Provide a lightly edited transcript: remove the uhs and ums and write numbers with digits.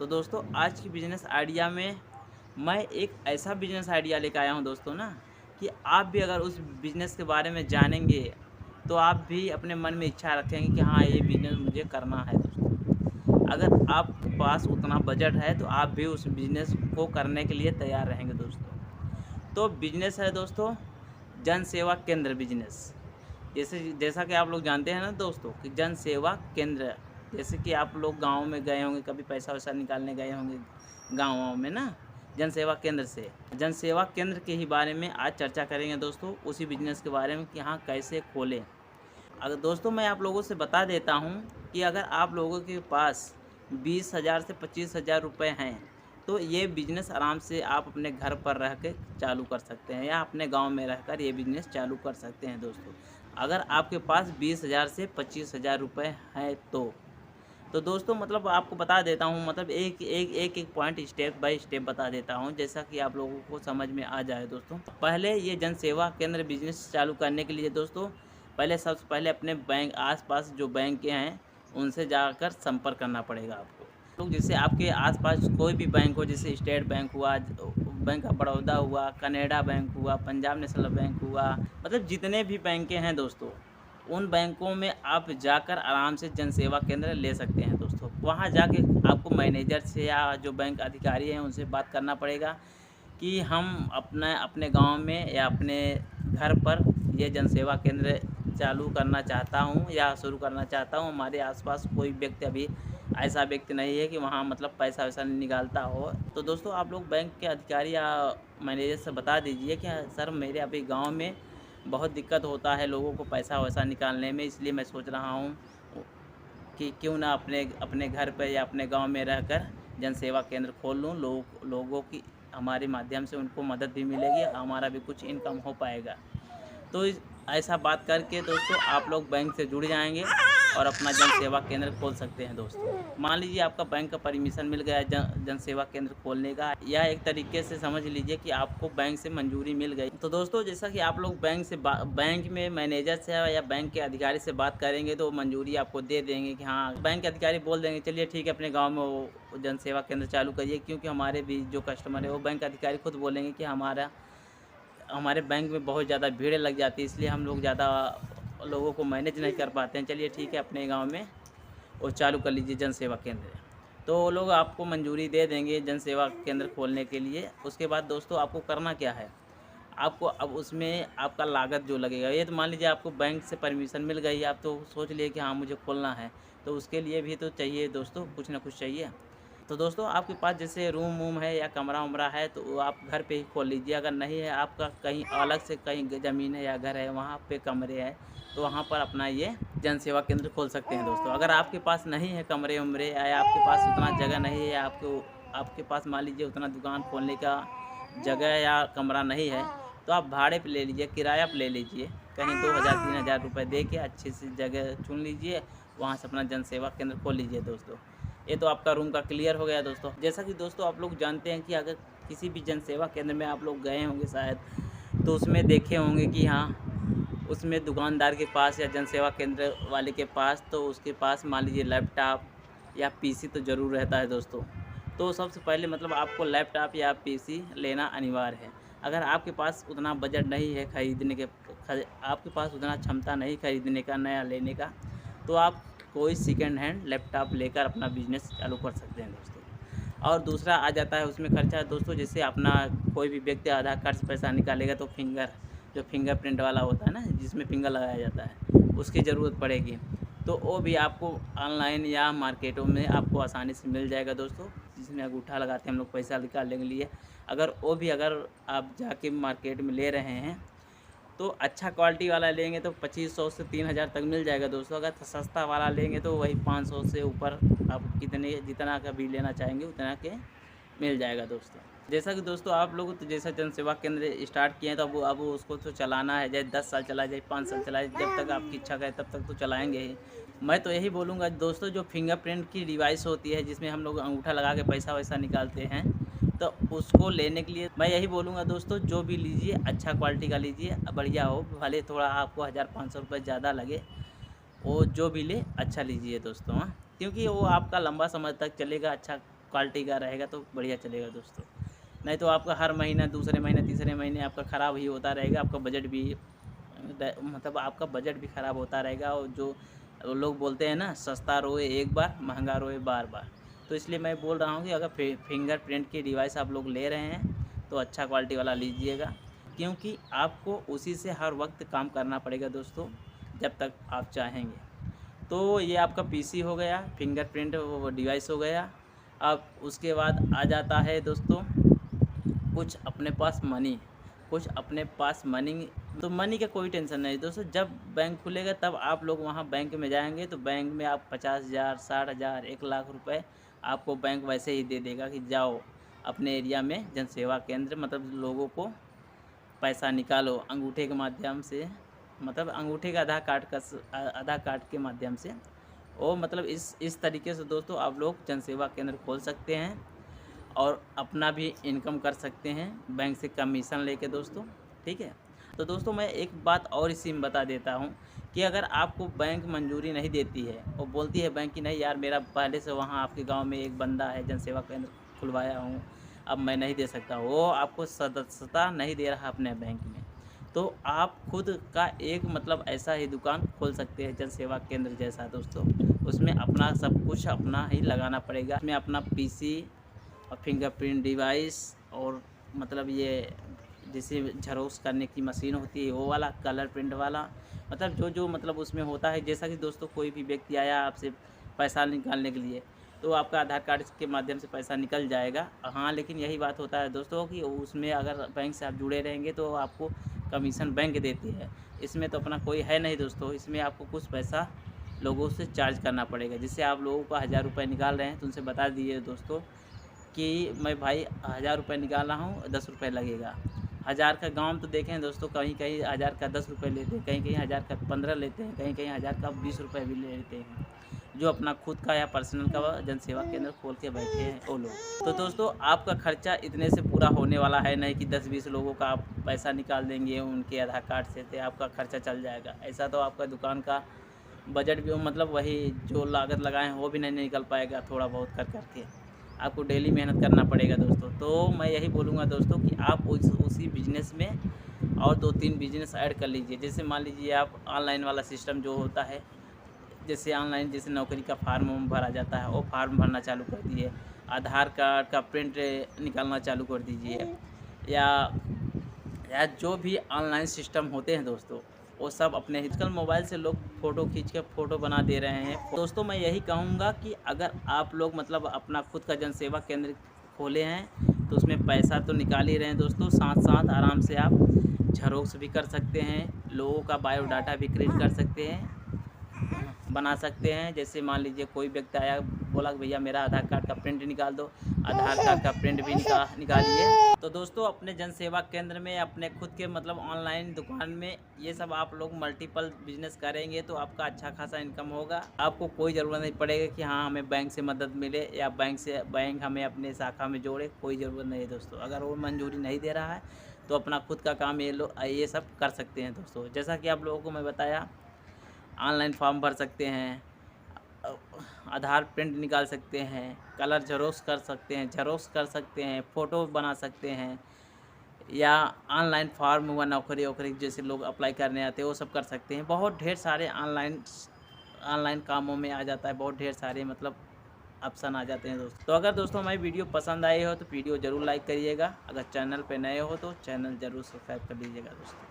तो दोस्तों आज की बिज़नेस आइडिया में मैं एक ऐसा बिज़नेस आइडिया लेकर आया हूँ दोस्तों ना, कि आप भी अगर उस बिज़नेस के बारे में जानेंगे, तो आप भी अपने मन में इच्छा रखेंगे कि हाँ, ये बिज़नेस मुझे करना है दोस्तों। अगर आपके पास उतना बजट है, तो आप भी उस बिज़नेस को करने के लिए तैयार रहेंगे दोस्तों। तो बिज़नेस है दोस्तों, जन सेवा केंद्र बिज़नेस। जैसा कि आप लोग जानते हैं ना दोस्तों कि जन सेवा केंद्र, जैसे कि आप लोग गाँव में गए होंगे, कभी पैसा-वैसा निकालने गए होंगे गाँव-वाँव में ना, जन सेवा केंद्र से। जन सेवा केंद्र के ही बारे में आज चर्चा करेंगे दोस्तों, उसी बिज़नेस के बारे में कि हाँ, कैसे खोलें। अगर दोस्तों मैं आप लोगों से बता देता हूँ कि अगर आप लोगों के पास 20,000 से 25,000 रुपए हैं, तो ये बिज़नेस आराम से आप अपने घर पर रह के चालू कर सकते हैं या अपने गांव में रहकर ये बिज़नेस चालू कर सकते हैं दोस्तों। अगर आपके पास 20,000 से 25,000 रुपए हैं तो दोस्तों मतलब आपको बता देता हूँ, मतलब एक पॉइंट स्टेप बाय स्टेप बता देता हूँ, जैसा कि आप लोगों को समझ में आ जाए दोस्तों। पहले ये जन सेवा केंद्र बिज़नेस चालू करने के लिए दोस्तों, पहले सबसे पहले अपने बैंक आस-पास जो बैंक हैं, उनसे जाकर संपर्क करना पड़ेगा आपको। तो जैसे आपके आस-पास कोई भी बैंक हो, जैसे स्टेट बैंक हुआ, बैंक ऑफ बड़ौदा हुआ, कनाडा बैंक हुआ, पंजाब नेशनल बैंक हुआ, मतलब जितने भी बैंकें हैं दोस्तों, उन बैंकों में आप जाकर आराम से जन सेवा केंद्र ले सकते हैं दोस्तों। वहाँ जाके आपको मैनेजर से या जो बैंक अधिकारी हैं उनसे बात करना पड़ेगा कि हम अपने गाँव में या अपने घर पर ये जन सेवा केंद्र चालू करना चाहता हूँ या शुरू करना चाहता हूँ। हमारे आस-पास कोई व्यक्ति अभी ऐसा व्यक्ति नहीं है कि वहाँ मतलब पैसा-वैसा निकालता हो। तो दोस्तों आप लोग बैंक के अधिकारी या मैनेजर से बता दीजिए कि सर मेरे अभी गाँव में बहुत दिक्कत होता है लोगों को पैसा-वैसा निकालने में, इसलिए मैं सोच रहा हूँ कि क्यों ना अपने अपने घर पे या अपने गाँव में रहकर जन सेवा केंद्र खोल लूँ। लोगों की हमारे माध्यम से उनको मदद भी मिलेगी, हमारा भी कुछ इनकम हो पाएगा। तो ऐसा बात करके दोस्तों आप लोग बैंक से जुड़ जाएँगे और अपना जन सेवा केंद्र खोल सकते हैं दोस्तों। मान लीजिए आपका बैंक का परमिशन मिल गया है जन सेवा केंद्र खोलने का, या एक तरीके से समझ लीजिए कि आपको बैंक से मंजूरी मिल गई। तो दोस्तों जैसा कि आप लोग बैंक में मैनेजर से या बैंक के अधिकारी से बात करेंगे, तो मंजूरी आपको दे देंगे कि हाँ, बैंक के अधिकारी बोल देंगे चलिए ठीक है, अपने गाँव में वो जन सेवा केंद्र चालू करिए, क्योंकि हमारे भी जो कस्टमर है वो बैंक अधिकारी खुद बोलेंगे कि हमारे बैंक में बहुत ज़्यादा भीड़ लग जाती है, इसलिए हम लोग ज़्यादा लोगों को मैनेज नहीं कर पाते हैं। चलिए ठीक है, अपने गाँव में वो चालू कर लीजिए जन सेवा केंद्र। तो वो लोग आपको मंजूरी दे देंगे जन सेवा केंद्र खोलने के लिए। उसके बाद दोस्तों आपको करना क्या है, आपको अब उसमें आपका लागत जो लगेगा, ये तो मान लीजिए आपको बैंक से परमिशन मिल गई, आप तो सोच लिए कि हाँ मुझे खोलना है, तो उसके लिए भी तो चाहिए दोस्तों, कुछ ना कुछ चाहिए। तो दोस्तों आपके पास जैसे रूम-वूम है या कमरा-वमरा है, तो वो आप घर पे ही खोल लीजिए। अगर नहीं है आपका, कहीं अलग से कहीं ज़मीन है या घर है, वहाँ पे कमरे हैं, तो वहाँ पर अपना ये जन सेवा केंद्र खोल सकते हैं दोस्तों। अगर आपके पास नहीं है कमरे-वमरे या आपके पास उतना जगह नहीं है, आपके पास मान लीजिए उतना दुकान खोलने का जगह या कमरा नहीं है, तो आप भाड़े पे ले लीजिए, किराया पे ले लीजिए। कहीं 2,000-3,000 रुपए दे के अच्छी सी जगह चुन लीजिए, वहाँ से अपना जन सेवा केंद्र खोल लीजिए दोस्तों। ये तो आपका रूम का क्लियर हो गया दोस्तों। जैसा कि दोस्तों आप लोग जानते हैं कि अगर किसी भी जन सेवा केंद्र में आप लोग गए होंगे शायद, तो उसमें देखे होंगे कि हाँ, उसमें दुकानदार के पास या जन सेवा केंद्र वाले के पास, तो उसके पास मान लीजिए लैपटॉप या पीसी तो ज़रूर रहता है दोस्तों। तो सबसे पहले मतलब आपको लैपटॉप या पीसी लेना अनिवार्य है। अगर आपके पास उतना बजट नहीं है खरीदने के, आपके पास उतना क्षमता नहीं खरीदने का, नया लेने का, तो आप कोई सेकंड हैंड लैपटॉप लेकर अपना बिज़नेस चालू कर सकते हैं दोस्तों। और दूसरा आ जाता है उसमें खर्चा दोस्तों, जैसे अपना कोई भी व्यक्ति आधार कार्ड से पैसा निकालेगा, तो जो फिंगरप्रिंट वाला होता है ना, जिसमें फिंगर लगाया जाता है, उसकी ज़रूरत पड़ेगी। तो वो भी आपको ऑनलाइन या मार्केटों में आपको आसानी से मिल जाएगा दोस्तों, जिसमें अंगूठा लगाते हैं हम लोग पैसा निकालने के लिए। अगर आप जाके मार्केट में ले रहे हैं, तो अच्छा क्वालिटी वाला लेंगे तो 2500 से 3000 तक मिल जाएगा दोस्तों। अगर सस्ता वाला लेंगे तो वही 500 से ऊपर आप जितना का भी लेना चाहेंगे उतना के मिल जाएगा दोस्तों। जैसा कि दोस्तों आप लोग तो जैसा जन सेवा केंद्र स्टार्ट किए हैं, तो अब उसको तो चलाना है, चाहे 10 साल चलाए, चाहे 5 साल चलाए, जब तक आपकी इच्छा करे तब तक तो चलाएँगे ही। मैं तो यही बोलूँगा दोस्तों, जो फिंगरप्रिंट की डिवाइस होती है, जिसमें हम लोग अंगूठा लगा के पैसा-वैसा निकालते हैं, तो उसको लेने के लिए मैं यही बोलूँगा दोस्तों, जो भी लीजिए अच्छा क्वालिटी का लीजिए, बढ़िया हो, भले थोड़ा आपको 1000-500 रुपये ज़्यादा लगे, वो जो भी ले अच्छा लीजिए दोस्तों, हाँ। क्योंकि वो आपका लंबा समय तक चलेगा, अच्छा क्वालिटी का रहेगा तो बढ़िया चलेगा दोस्तों। नहीं तो आपका हर महीना, दूसरे महीने, तीसरे महीने आपका ख़राब ही होता रहेगा, आपका बजट भी मतलब आपका बजट भी ख़राब होता रहेगा। और जो लोग बोलते हैं ना, सस्ता रोए एक बार, महंगा रोए बार बार। तो इसलिए मैं बोल रहा हूँ कि अगर फिंगरप्रिंट की डिवाइस आप लोग ले रहे हैं तो अच्छा क्वालिटी वाला लीजिएगा, क्योंकि आपको उसी से हर वक्त काम करना पड़ेगा दोस्तों, जब तक आप चाहेंगे। तो ये आपका पीसी हो गया, फिंगरप्रिंट वो डिवाइस हो गया। अब उसके बाद आ जाता है दोस्तों कुछ अपने पास मनी, कुछ अपने पास मनी। तो मनी का कोई टेंशन नहीं दोस्तों, जब बैंक खुलेगा तब आप लोग वहाँ बैंक में जाएंगे तो बैंक में आप 50,000, 60,000, 1 लाख रुपए आपको बैंक वैसे ही दे देगा कि जाओ अपने एरिया में जनसेवा केंद्र, मतलब लोगों को पैसा निकालो अंगूठे के माध्यम से, मतलब अंगूठे का आधार कार्ड के माध्यम से। और मतलब इस तरीके से दोस्तों आप लोग जनसेवा केंद्र खोल सकते हैं और अपना भी इनकम कर सकते हैं बैंक से कमीशन लेके दोस्तों, ठीक है। तो दोस्तों मैं एक बात और इसी में बता देता हूँ कि अगर आपको बैंक मंजूरी नहीं देती है और बोलती है बैंक की नहीं यार, मेरा पहले से वहाँ आपके गांव में एक बंदा है, जनसेवा केंद्र खुलवाया हूँ, अब मैं नहीं दे सकता, वो आपको सदस्यता नहीं दे रहा अपने बैंक में, तो आप खुद का एक मतलब ऐसा ही दुकान खोल सकते हैं जनसेवा केंद्र जैसा दोस्तों। उसमें अपना सब कुछ अपना ही लगाना पड़ेगा, उसमें अपना पीसी और फिंगरप्रिंट डिवाइस और मतलब ये जैसे ज़ेरॉक्स करने की मशीन होती है वो वाला, कलर प्रिंट वाला, मतलब जो जो मतलब उसमें होता है। जैसा कि दोस्तों कोई भी व्यक्ति आया आपसे पैसा निकालने के लिए, तो आपका आधार कार्ड के माध्यम से पैसा निकल जाएगा। हाँ, लेकिन यही बात होता है दोस्तों कि उसमें अगर बैंक से आप जुड़े रहेंगे तो आपको कमीशन बैंक देती है। इसमें तो अपना कोई है नहीं दोस्तों, इसमें आपको कुछ पैसा लोगों से चार्ज करना पड़ेगा। जिससे आप लोगों को 1000 रुपये निकाल रहे हैं तो उनसे बता दीजिए दोस्तों कि मैं भाई 1000 रुपये निकाल रहा हूँ, 10 रुपये लगेगा। 1000 का गाँव तो देखें दोस्तों, कहीं कहीं 1000 का 10 रुपये लेते हैं, कहीं कहीं 1000 का 15 लेते हैं, कहीं कहीं 1000 का 20 रुपये भी लेते हैं, जो अपना खुद का या पर्सनल का जनसेवा केंद्र खोल के बैठे हैं वो लोग। तो दोस्तों आपका खर्चा इतने से पूरा होने वाला है नहीं कि 10-20 लोगों का आप पैसा निकाल देंगे उनके आधार कार्ड से, तो आपका खर्चा चल जाएगा। ऐसा तो आपका दुकान का बजट भी मतलब वही जो लागत लगाए हैं वो भी नहीं निकल पाएगा, थोड़ा बहुत कर करके आपको डेली मेहनत करना पड़ेगा दोस्तों। तो मैं यही बोलूँगा दोस्तों कि आप उसी बिजनेस में और 2-3 बिजनेस ऐड कर लीजिए। जैसे मान लीजिए आप ऑनलाइन वाला सिस्टम जो होता है, जैसे ऑनलाइन जैसे नौकरी का फार्म भरा जाता है, वो फार्म भरना चालू कर दीजिए, आधार कार्ड का प्रिंट निकालना चालू कर दीजिए, या जो भी ऑनलाइन सिस्टम होते हैं दोस्तों, वो सब अपने आजकल मोबाइल से लोग फ़ोटो खींच के फ़ोटो बना दे रहे हैं। दोस्तों मैं यही कहूँगा कि अगर आप लोग मतलब अपना खुद का जनसेवा केंद्र खोले हैं तो उसमें पैसा तो निकाल ही रहे हैं दोस्तों, साथ साथ आराम से आप ज़ेरॉक्स भी कर सकते हैं, लोगों का बायोडाटा भी क्रिएट कर सकते हैं, बना सकते हैं। जैसे मान लीजिए कोई व्यक्ति आया बोला कि भैया मेरा आधार कार्ड का प्रिंट निकाल दो, आधार कार्ड का प्रिंट भी निकालिए। तो दोस्तों अपने जनसेवा केंद्र में, अपने खुद के मतलब ऑनलाइन दुकान में ये सब आप लोग मल्टीपल बिजनेस करेंगे तो आपका अच्छा खासा इनकम होगा। आपको कोई ज़रूरत नहीं पड़ेगा कि हाँ हमें बैंक से मदद मिले या बैंक हमें अपने शाखा में जोड़े, कोई ज़रूरत नहीं है दोस्तों। अगर वो मंजूरी नहीं दे रहा है तो अपना खुद का काम ये सब कर सकते हैं दोस्तों। जैसा कि आप लोगों को मैं बताया, ऑनलाइन फॉर्म भर सकते हैं, आधार प्रिंट निकाल सकते हैं, कलर ज़ेरॉक्स कर सकते हैं, फ़ोटो बना सकते हैं, या ऑनलाइन फॉर्म हुआ नौकरी वोकरी जैसे लोग अप्लाई करने आते हैं वो सब कर सकते हैं। बहुत ढेर सारे ऑनलाइन कामों में आ जाता है, बहुत ढेर सारे मतलब ऑप्शन आ जाते हैं दोस्तों। तो अगर दोस्तों हमारी वीडियो पसंद आई हो तो वीडियो ज़रूर लाइक करिएगा, अगर चैनल पे नए हो तो चैनल ज़रूर सब्सक्राइब कर लीजिएगा दोस्तों।